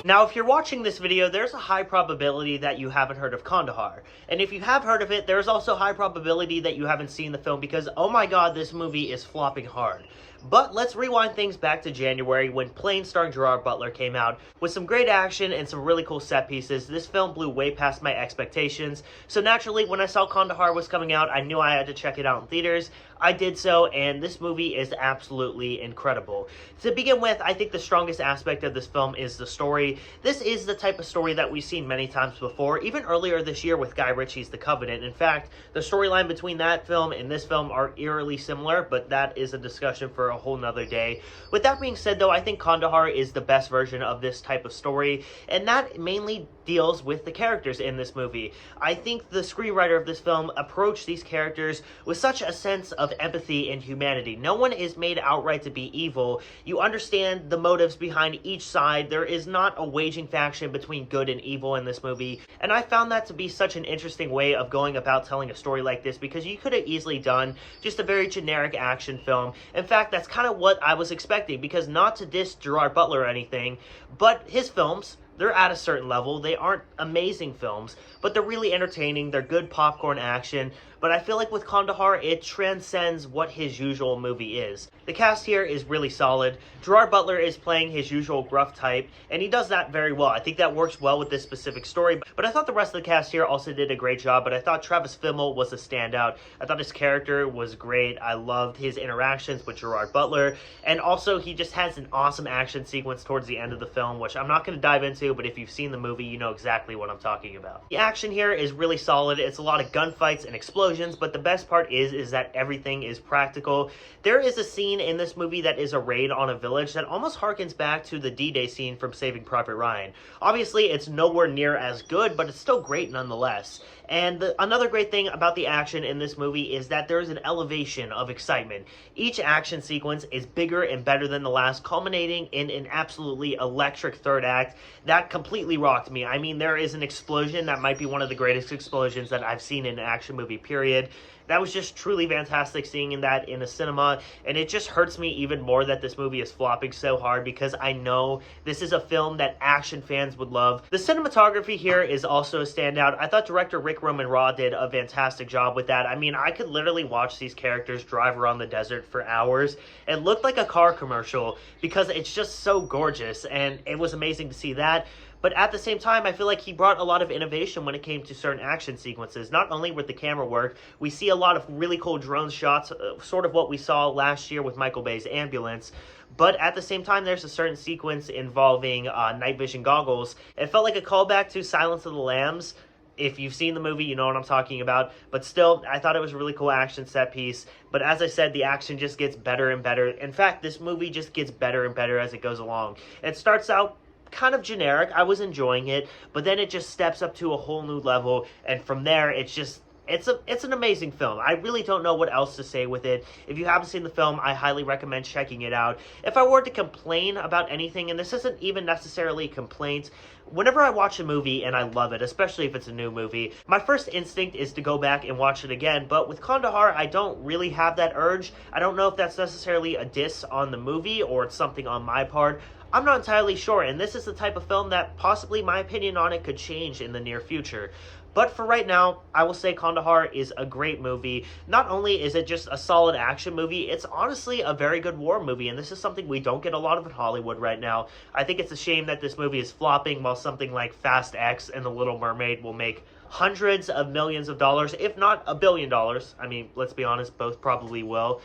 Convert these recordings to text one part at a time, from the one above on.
Now, if you're watching this video, there's a high probability that you haven't heard of Kandahar. And if you have heard of it, there's also a high probability that you haven't seen the film because, oh my god, this movie is flopping hard. But let's rewind things back to January when Plane starring Gerard Butler came out. With some great action and some really cool set pieces, this film blew way past my expectations. So naturally, when I saw Kandahar was coming out, I knew I had to check it out in theaters. I did so, and this movie is absolutely incredible. To begin with, I think the strongest aspect of this film is the story. This is the type of story that we've seen many times before, even earlier this year with Guy Ritchie's The Covenant. In fact, the storyline between that film and this film are eerily similar, but that is a discussion for a whole nother day. With that being said, though, I think Kandahar is the best version of this type of story, and that mainly deals with the characters in this movie. I think the screenwriter of this film approached these characters with such a sense of empathy and humanity. No one is made outright to be evil. You understand the motives behind each side. There is not a waging faction between good and evil in this movie, and I found that to be such an interesting way of going about telling a story like this, because you could have easily done just a very generic action film. In fact, that's kind of what I was expecting, because not to diss Gerard Butler or anything, but his films, they're at a certain level. They aren't amazing films, but they're really entertaining. They're good popcorn action. But I feel like with Kandahar, it transcends what his usual movie is. The cast here is really solid. Gerard Butler is playing his usual gruff type, and he does that very well. I think that works well with this specific story, but I thought the rest of the cast here also did a great job. But I thought Travis Fimmel was a standout. I thought his character was great. I loved his interactions with Gerard Butler, and also he just has an awesome action sequence towards the end of the film, which I'm not going to dive into, but if you've seen the movie, you know exactly what I'm talking about. The action here is really solid. It's a lot of gunfights and explosions, but the best part is that everything is practical. There is a scene in this movie that is a raid on a village that almost harkens back to the D-Day scene from Saving Private Ryan. Obviously, it's nowhere near as good, but it's still great nonetheless. And another great thing about the action in this movie is that there is an elevation of excitement. Each action sequence is bigger and better than the last, culminating in an absolutely electric third act that completely rocked me. I mean, there is an explosion that might be one of the greatest explosions that I've seen in an action movie, period. That was just truly fantastic seeing that in a cinema, and it just hurts me even more that this movie is flopping so hard, because I know this is a film that action fans would love. The cinematography here is also a standout. I thought director Rick Roman Raw did a fantastic job with that. I mean, I could literally watch these characters drive around the desert for hours. It looked like a car commercial because it's just so gorgeous, and it was amazing to see that. But at the same time, I feel like he brought a lot of innovation when it came to certain action sequences. Not only with the camera work, we see a lot of really cool drone shots, sort of what we saw last year with Michael Bay's Ambulance. But at the same time, there's a certain sequence involving night vision goggles. It felt like a callback to Silence of the Lambs. If you've seen the movie, you know what I'm talking about. But still, I thought it was a really cool action set piece. But as I said, the action just gets better and better. In fact, this movie just gets better and better as it goes along. It starts out kind of generic. I was enjoying it, but then it just steps up to a whole new level, and from there it's an amazing film. I really don't know what else to say with it. If you haven't seen the film, I highly recommend checking it out. If I were to complain about anything, and this isn't even necessarily a complaint, whenever I watch a movie and I love it, especially if it's a new movie, my first instinct is to go back and watch it again. But with Kandahar, I don't really have that urge. I don't know if that's necessarily a diss on the movie or it's something on my part. I'm not entirely sure, and this is the type of film that possibly my opinion on it could change in the near future. But for right now, I will say Kandahar is a great movie. Not only is it just a solid action movie, it's honestly a very good war movie, and this is something we don't get a lot of in Hollywood right now. I think it's a shame that this movie is flopping, while something like Fast X and The Little Mermaid will make hundreds of millions of dollars, if not $1 billion. I mean, let's be honest, both probably will.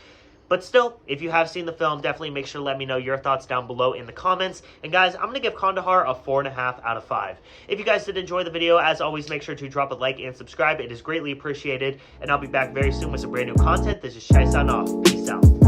But still, if you have seen the film, definitely make sure to let me know your thoughts down below in the comments. And guys, I'm going to give Kandahar a 4.5 out of 5. If you guys did enjoy the video, as always, make sure to drop a like and subscribe. It is greatly appreciated. And I'll be back very soon with some brand new content. This is Chai signing off. Peace out.